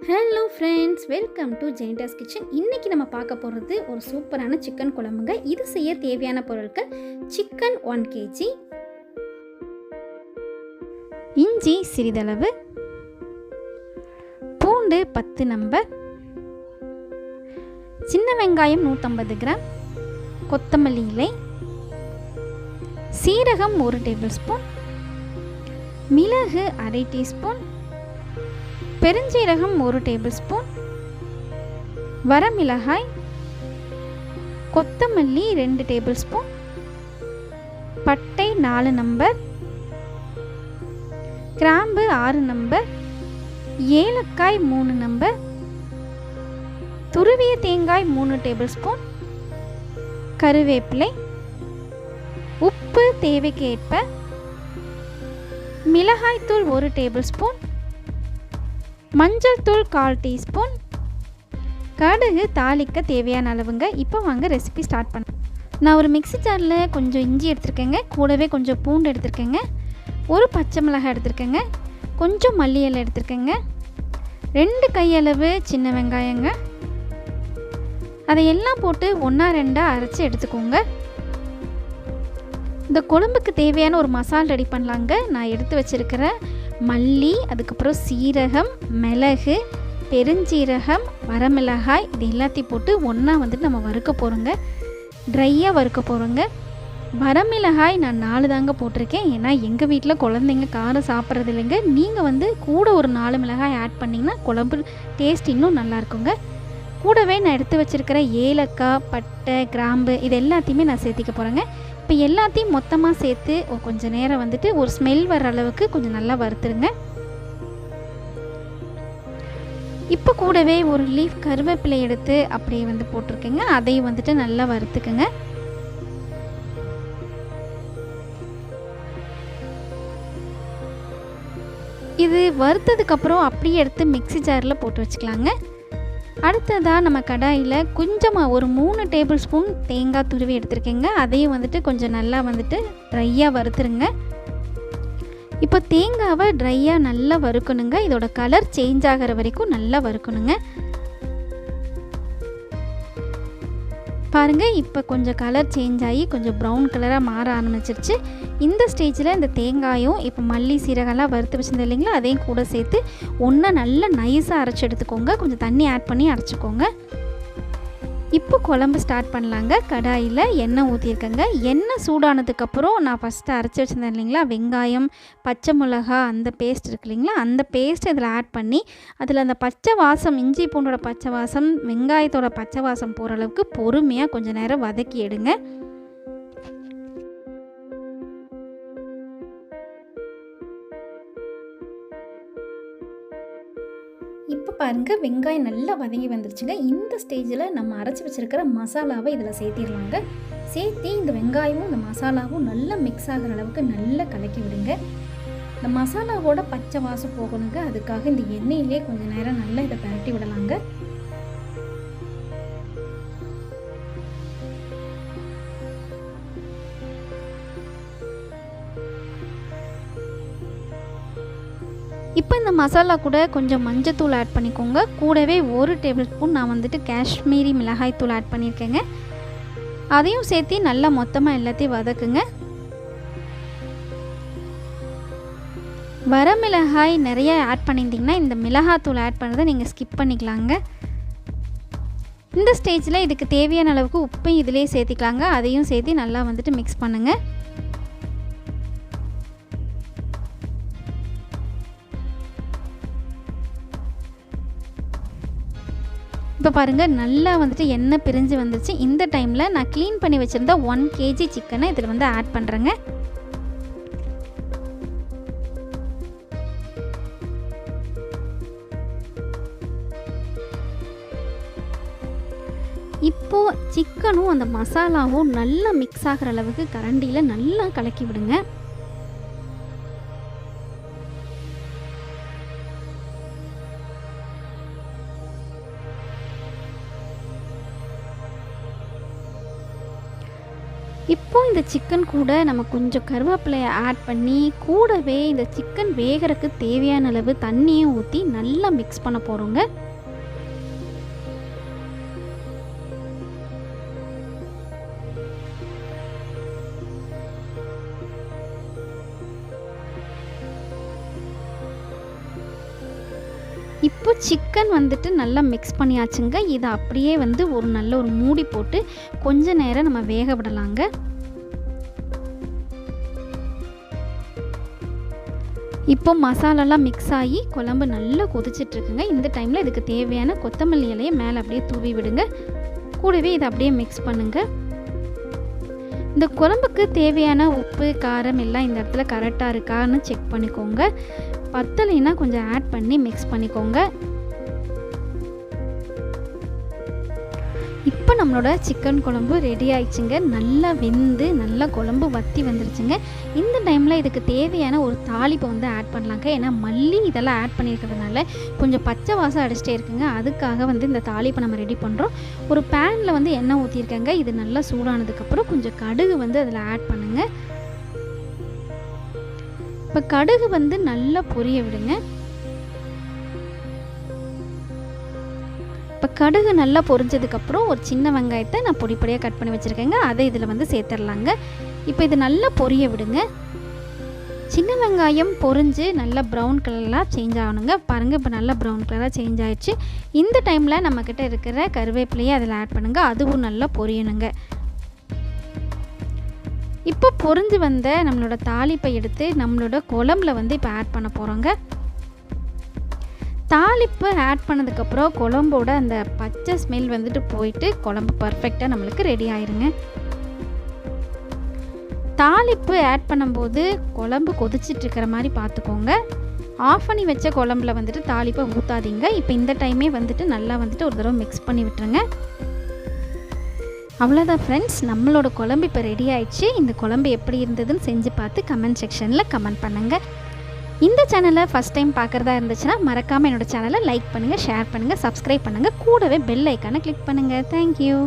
Hello friends, welcome to Jenita's kitchen. இன்றைக்கி நம்ம பார்க்க போகிறது ஒரு சூப்பரான சிக்கன் குழம்புங்க. இது செய்ய தேவையான பொருட்கள்: சிக்கன் 1 kg, இஞ்சி சிறிதளவு, பூண்டு 10 நம்பர், சின்ன வெங்காயம் 150 கிராம், கொத்தமல்லி இலை, சீரகம் 1 டேபிள் ஸ்பூன், மிளகு அரை டீஸ்பூன், பெருஞ்சீரகம் 1 டேபிள் ஸ்பூன், வரமிளகாய், கொத்தமல்லி 2 டேபிள் ஸ்பூன், பட்டை 4 நம்பர், கிராம்பு 6 நம்பர், ஏலக்காய் 3 நம்பர், துருவிய தேங்காய் 3 டேபிள் ஸ்பூன், கருவேப்பிலை, உப்பு தேவைக்கு ஏற்ப, மிளகாய்த்தூள் 1 டேபிள் ஸ்பூன், மஞ்சள் தூள் 1/4 டீஸ்பூன், கடுகு தாளிக்க தேவையான அளவுங்க. இப்போ வாங்க ரெசிபி ஸ்டார்ட் பண்ண. நான் ஒரு மிக்ஸி ஜாரில் கொஞ்சம் இஞ்சி எடுத்துருக்கேங்க, கூடவே கொஞ்சம் பூண்டு எடுத்துருக்கேங்க, ஒரு பச்சை மிளகாய் எடுத்துருக்கேங்க, கொஞ்சம் மல்லி இலை எடுத்துருக்கேங்க, 2 கையளவு சின்ன வெங்காயங்க. அதையெல்லாம் போட்டு 1-2 அரைச்சி எடுத்துக்கோங்க. இந்த குழம்புக்கு தேவையான ஒரு மசாலா ரெடி பண்ணலாங்க. நான் எடுத்து வச்சுருக்கிற மல்லி, அதுக்கப்புறம் சீரகம், மிளகு, பெருஞ்சீரகம், வரமிளகாய், இது எல்லாத்தையும் போட்டு ஒன்றா நம்ம வறுக்க போகிறோங்க. ட்ரையாக வறுக்க போகிறோங்க. வரமிளகாய் நான் 4 தாங்க போட்டிருக்கேன். ஏன்னா எங்கள் வீட்டில் குழந்தைங்க காரம் சாப்பிட்றது இல்லைங்க. நீங்கள் கூட ஒரு 4 மிளகாய் ஆட் பண்ணிங்கன்னா குழம்பு டேஸ்ட் இன்னும் நல்லாயிருக்குங்க. கூடவே நான் எடுத்து வச்சுருக்கிற ஏலக்காய், பட்டை, கிராம்பு இது எல்லாத்தையுமே நான் சேர்த்திக்க போகிறேங்க. இப்போ எல்லாத்தையும் மொத்தமாக சேர்த்து கொஞ்சம் நேரம் ஒரு ஸ்மெல் வர அளவுக்கு கொஞ்சம் நல்லா வறுத்துருங்க. இப்போ கூடவே ஒரு லீஃப் கருவேப்பிலை எடுத்து அப்படியே போட்டிருக்கேங்க. அதையும் நல்லா வறுத்துக்குங்க. இது வறுத்ததுக்கப்புறம் அப்படியே எடுத்து மிக்ஸி ஜாரில் போட்டு வச்சுக்கலாங்க. அடுத்ததாக நம்ம கடாயில் கொஞ்சமாக ஒரு 3 டேபிள் ஸ்பூன் தேங்காய் துருவி எடுத்துருக்கேங்க. அதையும் கொஞ்சம் நல்லா ட்ரையாக வறுத்துருங்க. இப்போ தேங்காவை ட்ரையாக நல்லா வறுக்கணுங்க. இதோட கலர் சேஞ்ச் ஆகிற வரைக்கும் நல்லா வறுக்கணுங்க. பாருங்கள், இப்போ கொஞ்சம் கலர் சேஞ்ச் ஆகி கொஞ்சம் ப்ரௌன் கலராக மாற ஆரம்பிச்சிருச்சு. இந்த ஸ்டேஜில் இந்த தேங்காயும் இப்போ மல்லி சீரகம்லாம் வறுத்து வச்சுருந்தது இல்லைங்களா, அதையும் கூட சேர்த்து ஒன்றா நல்லா நைஸாக அரைச்சி எடுத்துக்கோங்க. கொஞ்சம் தண்ணி ஆட் பண்ணி அரைச்சிக்கோங்க. இப்போ குழம்பு ஸ்டார்ட் பண்ணலாங்க. கடாயில் எண்ணெய் ஊற்றிருக்கேங்க. எண்ணெய் சூடானதுக்கப்புறம் நான் ஃபஸ்ட்டு அரைச்சி வச்சுருந்தேன் இல்லைங்களா, வெங்காயம், பச்சை மிளகா, அந்த பேஸ்ட் இருக்கு இல்லைங்களா, அந்த பேஸ்ட் இதில் ஆட் பண்ணி அதில் அந்த பச்சை வாசம், இஞ்சி பூண்டோட பச்சை வாசம், வெங்காயத்தோட பச்சை வாசம் போகிற அளவுக்கு பொறுமையாக கொஞ்சம் நேரம் வதக்கி எடுங்க. இப்போ பாருங்கள், வெங்காயம் நல்லா வதங்கி வந்துருச்சுங்க. இந்த ஸ்டேஜில் நம்ம அரைச்சி வச்சுருக்கிற மசாலாவை இதில் சேர்த்திடலாங்க. சேர்த்து இந்த வெங்காயமும் இந்த மசாலாவும் நல்லா மிக்ஸ் ஆகிற அளவுக்கு நல்லா கலக்கி விடுங்க. இந்த மசாலாவோட பச்சை வாசம் போகணுங்க. அதுக்காக இந்த எண்ணெயிலே கொஞ்சம் நேரம் நல்லா இதை பரட்டி விடலாங்க. இப்போ இந்த மசாலா கூட கொஞ்சம் மஞ்சத்தூள் ஆட் பண்ணிக்கோங்க. கூடவே 1 டேபிள் ஸ்பூன் நான் காஷ்மீரி மிளகாய் தூள் ஆட் பண்ணியிருக்கேங்க. அதையும் சேர்த்து நல்லா மொத்தமாக எல்லாத்தையும் வதக்குங்க. வரமிளகாய் நிறைய ஆட் பண்ணியிருந்தீங்கன்னா இந்த மிளகாத்தூள் ஆட் பண்ணுறதை நீங்கள் ஸ்கிப் பண்ணிக்கலாங்க. இந்த ஸ்டேஜில் இதுக்கு தேவையான அளவுக்கு உப்பு இதிலே சேர்த்திக்கலாங்க. அதையும் சேர்த்து நல்லா மிக்ஸ் பண்ணுங்கள். இப்போ பாருங்கள், நல்லா எண்ணெய் பிரிஞ்சு வந்துருச்சு. இந்த டைமில் நான் க்ளீன் பண்ணி வச்சுருந்த 1 kg சிக்கனை இதில் ஆட் பண்ணுறேங்க. இப்போது சிக்கனும் அந்த மசாலாவும் நல்லா மிக்ஸ் ஆகிற அளவுக்கு கரண்டியில் நல்லா கலக்கி விடுங்க. இப்போ இந்த சிக்கன் கூட நம்ம கொஞ்சம் கருவேப்பிலையை ஆட் பண்ணி கூடவே இந்த சிக்கன் வேகறதுக்கு தேவையான அளவு தண்ணியும் ஊற்றி நல்லா மிக்ஸ் பண்ண போகிறோங்க. இப்போ சிக்கன் வந்துட்டு நல்லா மிக்ஸ் பண்ணியாச்சுங்க. இதை அப்படியே வந்து ஒரு நல்ல ஒரு மூடி போட்டு கொஞ்ச நேரம் நம்ம வேக விடலாங்க. இப்போ மசாலாலாம் மிக்ஸ் ஆகி குழம்பு நல்லா கொதிச்சிட்ருக்குங்க. இந்த டைமில் இதுக்கு தேவையான கொத்தமல்லி இலையை மேலே அப்படியே தூவி விடுங்க. கூடவே இதை அப்படியே மிக்ஸ் பண்ணுங்கள். இந்த குழம்புக்கு தேவையான உப்பு காரம் எல்லாம் இந்த இடத்துல கரெக்டாக இருக்கான்னு செக் பண்ணிக்கோங்க. பத்தலைன்னா கொஞ்சம் ஆட் பண்ணி மிக்ஸ் பண்ணிக்கோங்க. இப்போ நம்மளோட சிக்கன் குழம்பு ரெடி ஆயிடுச்சுங்க. நல்லா வெந்து நல்லா குழம்பு வற்றி வந்துருச்சுங்க. இந்த டைமில் இதுக்கு தேவையான ஒரு தாளிப்பை வந்து ஆட் பண்ணலாங்க. ஏன்னா மல்லி இதெல்லாம் ஆட் பண்ணியிருக்கிறதுனால கொஞ்சம் பச்சை வாசம் அடிச்சிட்டே இருக்குங்க. அதுக்காக வந்து இந்த தாளிப்பை நம்ம ரெடி பண்ணுறோம். ஒரு பேனில் வந்து எண்ணெய் ஊற்றிருக்கேங்க. இது நல்லா சூடானதுக்கப்புறம் கொஞ்சம் கடுகு வந்து அதில் ஆட் பண்ணுங்கள். இப்போ கடுகு வந்து நல்லா பொரிய விடுங்க. இப்போ கடுகு நல்லா பொரிஞ்சதுக்கப்புறம் ஒரு சின்ன வெங்காயத்தை நான் பொடி பொடியாக கட் பண்ணி வச்சுருக்கேங்க. அதை இதில் வந்து சேர்த்துடலாங்க. இப்போ இது நல்லா பொரிய விடுங்க. சின்ன வெங்காயம் பொரிஞ்சு நல்லா ப்ரௌன் கலராக சேஞ்ச் ஆகணுங்க. பாருங்கள், இப்போ நல்லா ப்ரௌன் கலராக சேஞ்ச் ஆகிடுச்சு. இந்த டைமில் நம்மக்கிட்ட இருக்கிற கருவேப்பிலையை அதில் ஆட் பண்ணுங்கள். அதுவும் நல்லா பொரியணுங்க. இப்போ பொரிஞ்சு வந்த நம்மளோட தாளிப்பை எடுத்து நம்மளோட குழம்புல வந்து இப்போ ஆட் பண்ண போகிறோங்க. தாளிப்பு ஆட் பண்ணதுக்கப்புறம் குழம்போட அந்த பச்சை ஸ்மெல் வந்துட்டு போயிட்டு குழம்பு பர்ஃபெக்டாக நம்மளுக்கு ரெடி ஆயிருங்க. தாளிப்பு ஆட் பண்ணும்போது குழம்பு கொதிச்சிட்ருக்கிற மாதிரி பார்த்துக்கோங்க. ஆஃப் பண்ணி வச்ச குழம்புல வந்துட்டு தாளிப்பை ஊற்றாதீங்க. இப்போ இந்த டைமே வந்துட்டு நல்லா வந்துட்டு ஒரு தடவை மிக்ஸ் பண்ணி விட்டுருங்க. அவ்வளோதான் ஃப்ரெண்ட்ஸ், நம்மளோட குழம்பு இப்போ ரெடி ஆயிடுச்சு. இந்த குழம்பு எப்படி இருந்ததுன்னு செஞ்சு பார்த்து கமெண்ட் செக்ஷனில் கமெண்ட் பண்ணுங்கள். இந்த சேனலை ஃபஸ்ட் டைம் பார்க்குறதா இருந்துச்சுன்னா மறக்காமல் என்னோடய சேனலை லைக் பண்ணுங்கள், ஷேர் பண்ணுங்கள், சப்ஸ்கிரைப் பண்ணுங்கள். கூடவே பெல் ஐக்கானை கிளிக் பண்ணுங்கள். தேங்க்யூ.